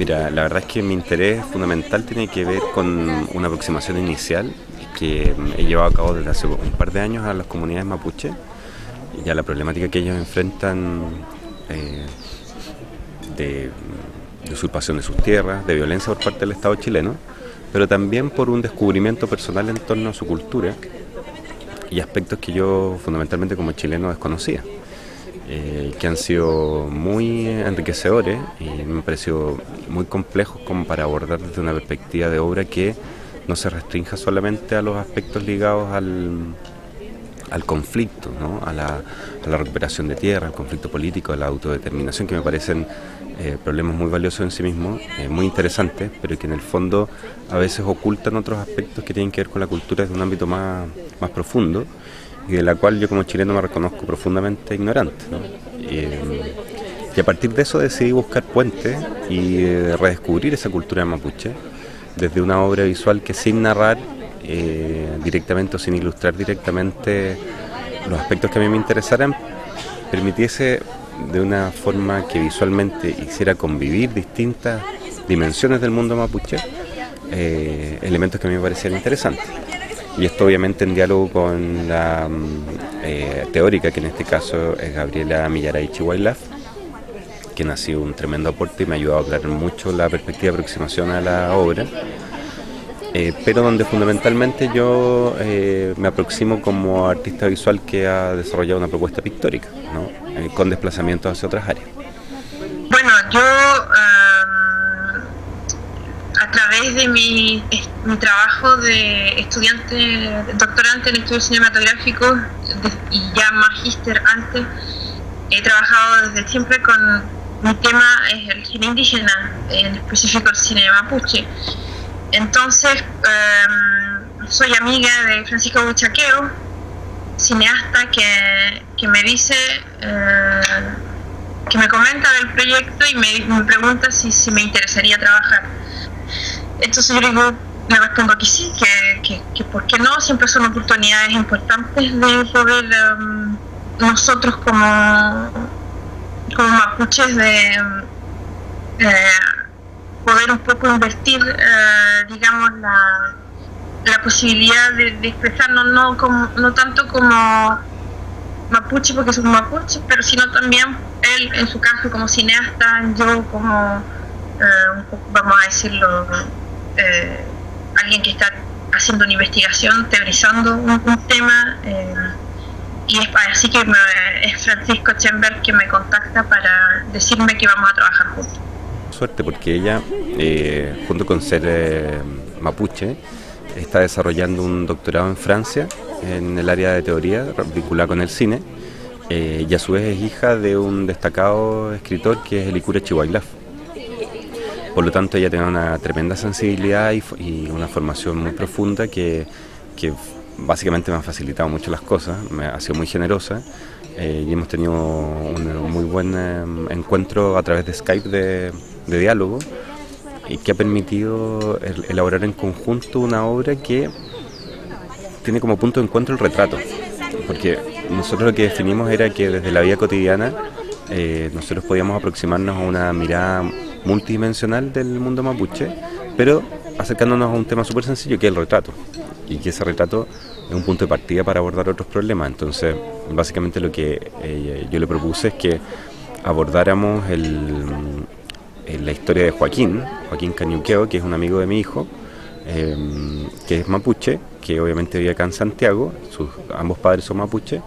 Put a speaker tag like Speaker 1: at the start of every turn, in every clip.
Speaker 1: Mira, la verdad es que mi interés fundamental tiene que ver con una aproximación inicial que he llevado a cabo desde hace un par de años a las comunidades mapuche y a la problemática que ellos enfrentan eh, de, de usurpación de sus tierras, de violencia por parte del Estado chileno, pero también por un descubrimiento personal en torno a su cultura y aspectos que yo fundamentalmente como chileno desconocía. Que han sido muy enriquecedores y me han parecido muy complejos como para abordar desde una perspectiva de obra que no se restrinja solamente a los aspectos ligados al conflicto, ¿no? a la recuperación de tierra, al conflicto político, a la autodeterminación, que me parecen problemas muy valiosos en sí mismos, muy interesantes, pero que en el fondo a veces ocultan otros aspectos que tienen que ver con la cultura desde un ámbito más profundo, y de la cual yo como chileno me reconozco profundamente ignorante, ¿no? Y a partir de eso decidí buscar puentes y redescubrir esa cultura mapuche desde una obra visual que, sin narrar directamente o sin ilustrar directamente los aspectos que a mí me interesaran, permitiese de una forma que visualmente hiciera convivir distintas dimensiones del mundo mapuche, elementos que a mí me parecían interesantes. Y esto obviamente en diálogo con la teórica, que en este caso es Gabriela Millaray Chihuaylaf, quien ha sido un tremendo aporte y me ha ayudado a aclarar mucho la perspectiva de aproximación a la obra, pero donde fundamentalmente yo me aproximo como artista visual que ha desarrollado una propuesta pictórica, ¿no? Con desplazamientos hacia otras áreas.
Speaker 2: Bueno, yo a través de mi trabajo de estudiante, doctorante en estudios cinematográficos y ya magíster antes, he trabajado desde siempre con mi tema es el cine indígena, en específico el cine mapuche. Entonces, soy amiga de Francisco Buchaqueo, cineasta que me dice, que me comenta del proyecto y me pregunta si me interesaría trabajar. Entonces yo le respondo que sí, que por qué no, siempre son oportunidades importantes de poder nosotros como mapuches de poder un poco invertir, digamos, la posibilidad de expresarnos no tanto como mapuche porque somos mapuches, pero sino también él en su caso como cineasta, yo como un poco, vamos a decirlo, alguien que está haciendo una investigación, teorizando un tema, y es así que es Francisco Chember que me contacta para decirme que vamos a trabajar juntos.
Speaker 1: Suerte porque ella, junto con ser mapuche, está desarrollando un doctorado en Francia en el área de teoría vinculada con el cine, y a su vez es hija de un destacado escritor que es Helicure Chihuaylaf. Por lo tanto, ella tiene una tremenda sensibilidad y una formación muy profunda que básicamente me ha facilitado mucho las cosas, ha sido muy generosa, y hemos tenido un muy buen encuentro a través de Skype de diálogo, y que ha permitido elaborar en conjunto una obra que tiene como punto de encuentro el retrato, porque nosotros lo que definimos era que desde la vida cotidiana nosotros podíamos aproximarnos a una mirada multidimensional del mundo mapuche, pero acercándonos a un tema súper sencillo que es el retrato, y que ese retrato es un punto de partida para abordar otros problemas. Entonces básicamente lo que yo le propuse es que abordáramos la historia de Joaquín Cañuqueo, que es un amigo de mi hijo, que es mapuche, que obviamente vive acá en Santiago, ambos padres son mapuche,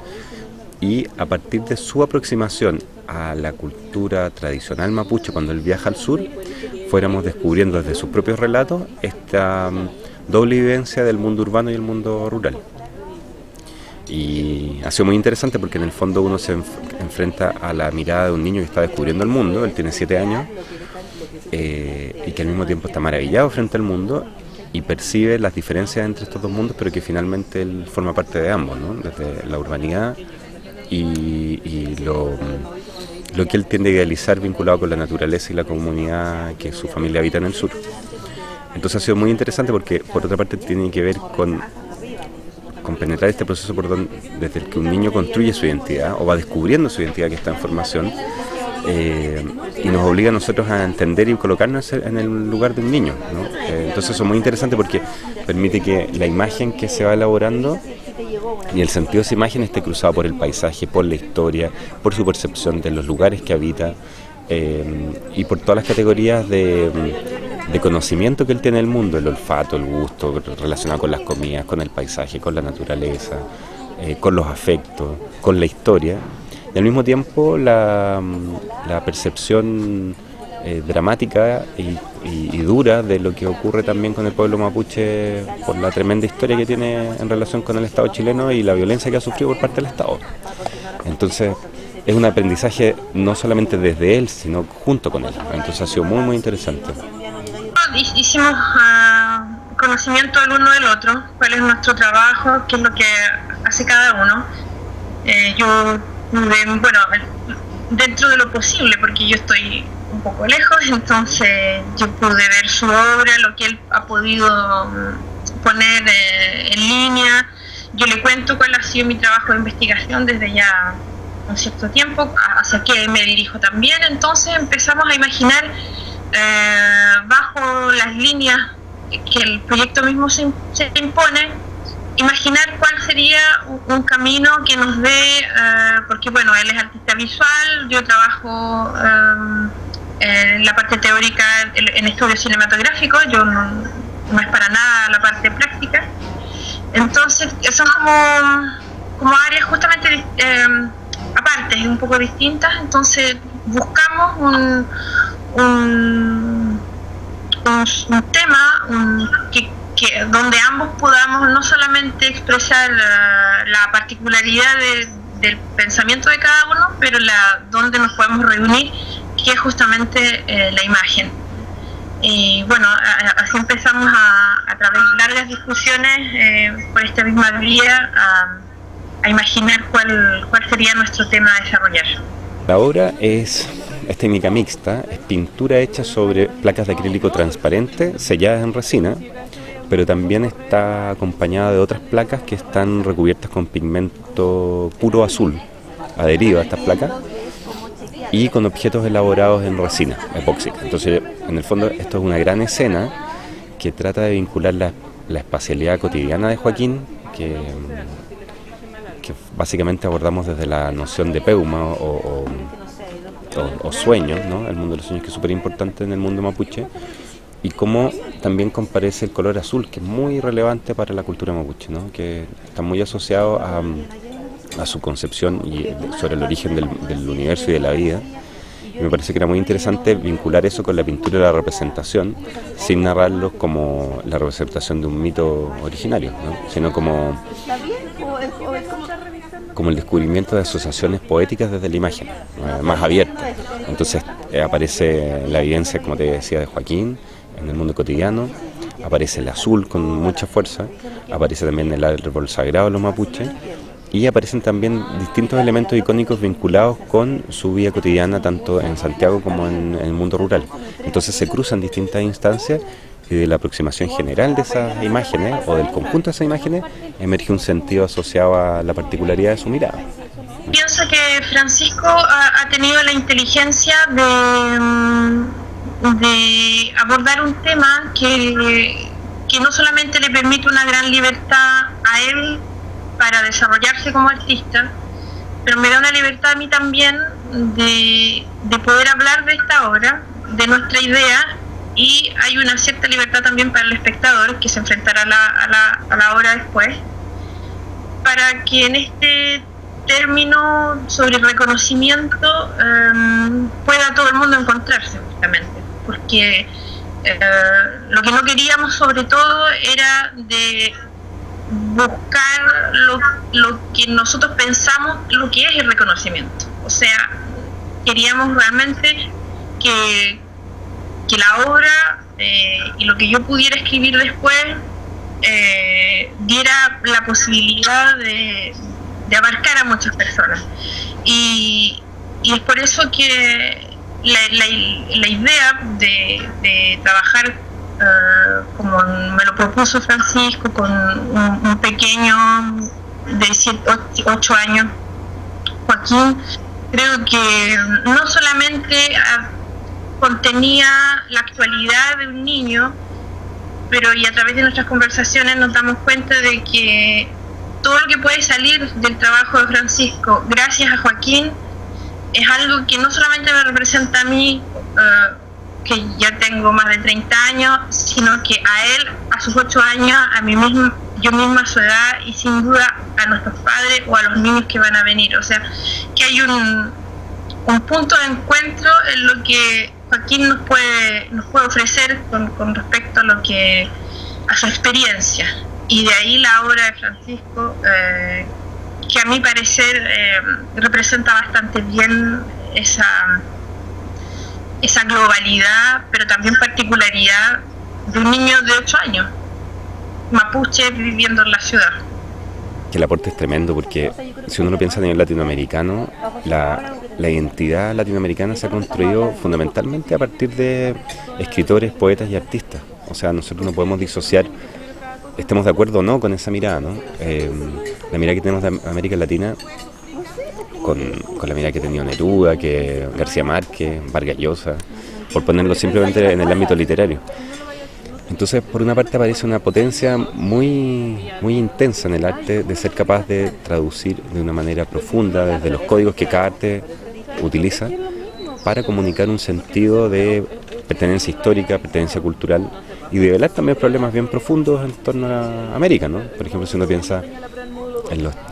Speaker 1: y a partir de su aproximación a la cultura tradicional mapuche cuando él viaja al sur, fuéramos descubriendo desde sus propios relatos esta doble vivencia del mundo urbano y el mundo rural. Y ha sido muy interesante porque en el fondo uno se enfrenta a la mirada de un niño que está descubriendo el mundo, él tiene 7 años, y que al mismo tiempo está maravillado frente al mundo y percibe las diferencias entre estos dos mundos, pero que finalmente él forma parte de ambos, ¿no? Desde la urbanidad y lo que él tiende a idealizar vinculado con la naturaleza y la comunidad que su familia habita en el sur. Entonces ha sido muy interesante porque por otra parte tiene que ver con penetrar este proceso desde el que un niño construye su identidad o va descubriendo su identidad que está en formación, y nos obliga a nosotros a entender y colocarnos en el lugar de un niño, ¿no? Entonces eso es muy interesante porque permite que la imagen que se va elaborando y el sentido de esa imagen esté cruzado por el paisaje, por la historia, por su percepción de los lugares que habita, y por todas las categorías de conocimiento que él tiene del mundo, el olfato, el gusto, relacionado con las comidas, con el paisaje, con la naturaleza, con los afectos, con la historia, y al mismo tiempo la percepción dramática y dura de lo que ocurre también con el pueblo mapuche por la tremenda historia que tiene en relación con el Estado chileno y la violencia que ha sufrido por parte del Estado. Entonces es un aprendizaje no solamente desde él, sino junto con él. Entonces ha sido muy, muy interesante.
Speaker 2: Hicimos conocimiento del uno del otro, cuál es nuestro trabajo, qué es lo que hace cada uno. Yo bueno, dentro de lo posible, porque yo estoy un poco lejos, entonces yo pude ver su obra, lo que él ha podido poner en línea. Yo le cuento cuál ha sido mi trabajo de investigación desde ya un cierto tiempo, hacia qué me dirijo también. Entonces empezamos a imaginar bajo las líneas que el proyecto mismo se impone, imaginar cuál sería un camino que nos dé, porque bueno, él es artista visual, yo trabajo en la parte teórica en estudios cinematográficos, yo no es para nada la parte práctica. Entonces son como áreas justamente aparte, un poco distintas. Entonces buscamos un tema donde ambos podamos no solamente expresar la particularidad del pensamiento de cada uno, pero donde nos podemos reunir, que es justamente la imagen. Y bueno, así empezamos a través de largas discusiones por esta misma vía a imaginar cuál sería nuestro tema a desarrollar.
Speaker 1: La obra es técnica mixta, es pintura hecha sobre placas de acrílico transparente selladas en resina, pero también está acompañada de otras placas que están recubiertas con pigmento puro azul adherido a estas placas y con objetos elaborados en resina epóxica. Entonces, en el fondo, esto es una gran escena que trata de vincular la espacialidad cotidiana de Joaquín, que básicamente abordamos desde la noción de peuma o sueños, ¿no? El mundo de los sueños, que es súper importante en el mundo mapuche, y cómo también comparece el color azul, que es muy relevante para la cultura mapuche, ¿no? Que está muy asociado a su concepción y sobre el origen del universo y de la vida. Y me parece que era muy interesante vincular eso con la pintura y la representación, sin narrarlo como la representación de un mito originario, ¿no? Sino como el descubrimiento de asociaciones poéticas desde la imagen, más abierta. Entonces aparece la evidencia, como te decía, de Joaquín en el mundo cotidiano, aparece el azul con mucha fuerza, aparece también el árbol sagrado de los mapuches, y aparecen también distintos elementos icónicos vinculados con su vida cotidiana, tanto en Santiago como en el mundo rural. Entonces se cruzan distintas instancias y de la aproximación general de esas imágenes o del conjunto de esas imágenes emerge un sentido asociado a la particularidad de su mirada.
Speaker 2: Pienso que Francisco ha tenido la inteligencia de abordar un tema que no solamente le permite una gran libertad a él para desarrollarse como artista, pero me da una libertad a mí también de poder hablar de esta obra, de nuestra idea, y hay una cierta libertad también para el espectador que se enfrentará a la obra después, para que en este término sobre el reconocimiento pueda todo el mundo encontrarse, justamente, porque lo que no queríamos sobre todo era de buscar lo que nosotros pensamos lo que es el reconocimiento. O sea, queríamos realmente que la obra y lo que yo pudiera escribir después diera la posibilidad de abarcar a muchas personas. Y es por eso que la idea de trabajar como me lo propuso Francisco, con un pequeño de 8 años, Joaquín, Creo que no solamente contenía la actualidad de un niño, pero y a través de nuestras conversaciones nos damos cuenta de que todo lo que puede salir del trabajo de Francisco, gracias a Joaquín, es algo que no solamente me representa a mí, que ya tengo más de 30 años, sino que a él, a sus 8 años, a mí mismo, yo misma a su edad, y sin duda a nuestros padres o a los niños que van a venir. O sea, que hay un punto de encuentro en lo que Joaquín nos puede ofrecer con respecto a a su experiencia. Y de ahí la obra de Francisco, que a mi parecer representa bastante bien esa globalidad, pero también particularidad de un niño de 8 años, mapuche, viviendo en la ciudad.
Speaker 1: Que el aporte es tremendo, porque si uno lo piensa a nivel latinoamericano, la identidad latinoamericana se ha construido fundamentalmente a partir de escritores, poetas y artistas. O sea, nosotros no podemos disociar, estemos de acuerdo o no con esa mirada, ¿no? La mirada que tenemos de América Latina con la mirada que ha tenido Neruda, que García Márquez, Vargas Llosa, por ponerlo simplemente en el ámbito literario. Entonces, por una parte aparece una potencia muy, muy intensa en el arte de ser capaz de traducir de una manera profunda desde los códigos que cada arte utiliza para comunicar un sentido de pertenencia histórica, pertenencia cultural y de velar también problemas bien profundos en torno a América, ¿no? Por ejemplo, si uno piensa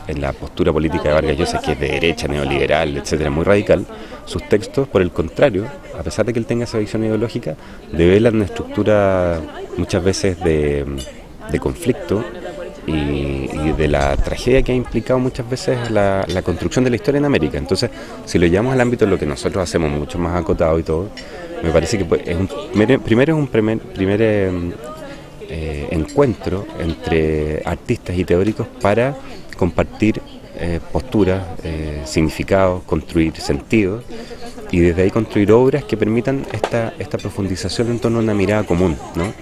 Speaker 1: en la postura política de Vargas Llosa, que es de derecha, neoliberal, etcétera, muy radical, sus textos, por el contrario, a pesar de que él tenga esa visión ideológica, develan una estructura muchas veces de conflicto y de la tragedia que ha implicado muchas veces la construcción de la historia en América. Entonces, si lo llevamos al ámbito de lo que nosotros hacemos, mucho más acotado y todo, me parece que es un primer encuentro entre artistas y teóricos para compartir posturas, significados, construir sentidos y desde ahí construir obras que permitan esta profundización en torno a una mirada común, ¿no?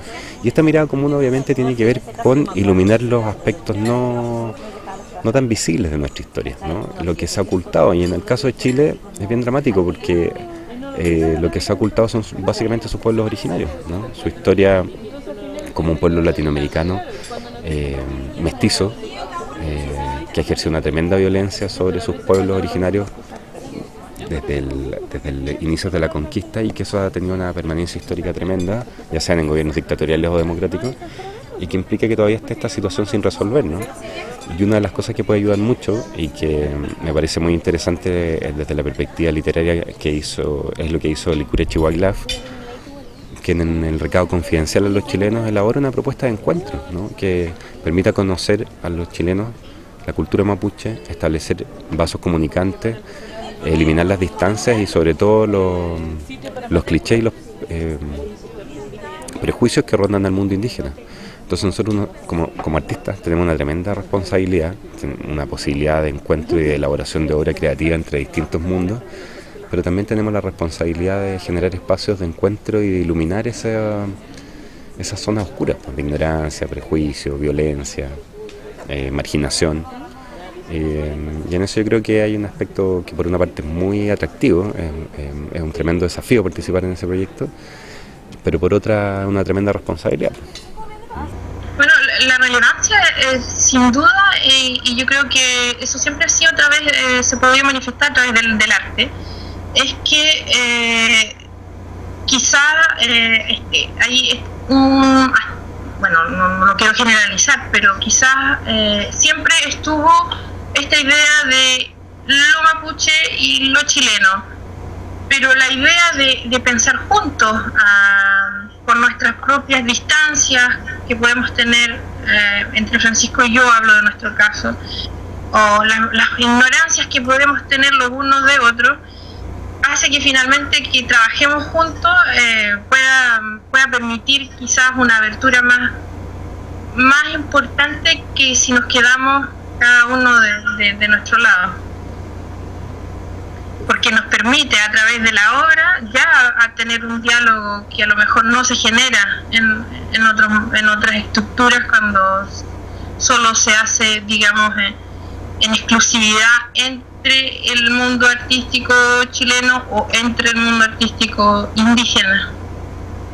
Speaker 1: Y esta mirada común obviamente tiene que ver con iluminar los aspectos no tan visibles de nuestra historia, ¿no? Lo que se ha ocultado, y en el caso de Chile es bien dramático porque lo que se ha ocultado son básicamente sus pueblos originarios, ¿no? Su historia como un pueblo latinoamericano mestizo, que ejerce una tremenda violencia sobre sus pueblos originarios desde el inicio de la conquista, y que eso ha tenido una permanencia histórica tremenda, ya sean en gobiernos dictatoriales o democráticos, y que implica que todavía está esta situación sin resolver, ¿no? Y una de las cosas que puede ayudar mucho y que me parece muy interesante desde la perspectiva literaria es lo que hizo Licuré Chihuaglaf, que en el recado confidencial a los chilenos elabora una propuesta de encuentro, ¿no? Que permita conocer a los chilenos la cultura mapuche, establecer vasos comunicantes, eliminar las distancias y sobre todo los clichés y los prejuicios que rondan al mundo indígena. Entonces nosotros como artistas tenemos una tremenda responsabilidad, una posibilidad de encuentro y de elaboración de obra creativa entre distintos mundos, pero también tenemos la responsabilidad de generar espacios de encuentro y de iluminar esas zonas oscuras, pues, de ignorancia, prejuicio, violencia, marginación. Y en eso yo creo que hay un aspecto que por una parte es muy atractivo, es un tremendo desafío participar en ese proyecto, pero por otra una tremenda responsabilidad.
Speaker 2: Bueno, la relevancia es sin duda, y yo creo que eso siempre ha sido otra vez, se podría manifestar a través del arte, es que quizá hay bueno, no lo quiero generalizar, pero quizás siempre estuvo esta idea de lo mapuche y lo chileno, pero la idea de pensar juntos, con nuestras propias distancias que podemos tener entre Francisco y yo, hablo de nuestro caso, o las ignorancias que podemos tener los unos de otros, hace que finalmente que trabajemos juntos pueda permitir quizás una abertura más importante que si nos quedamos cada uno de nuestro lado, porque nos permite a través de la obra ya a tener un diálogo que a lo mejor no se genera en otras estructuras cuando solo se hace, digamos, en exclusividad entre el mundo artístico chileno o entre el mundo artístico indígena.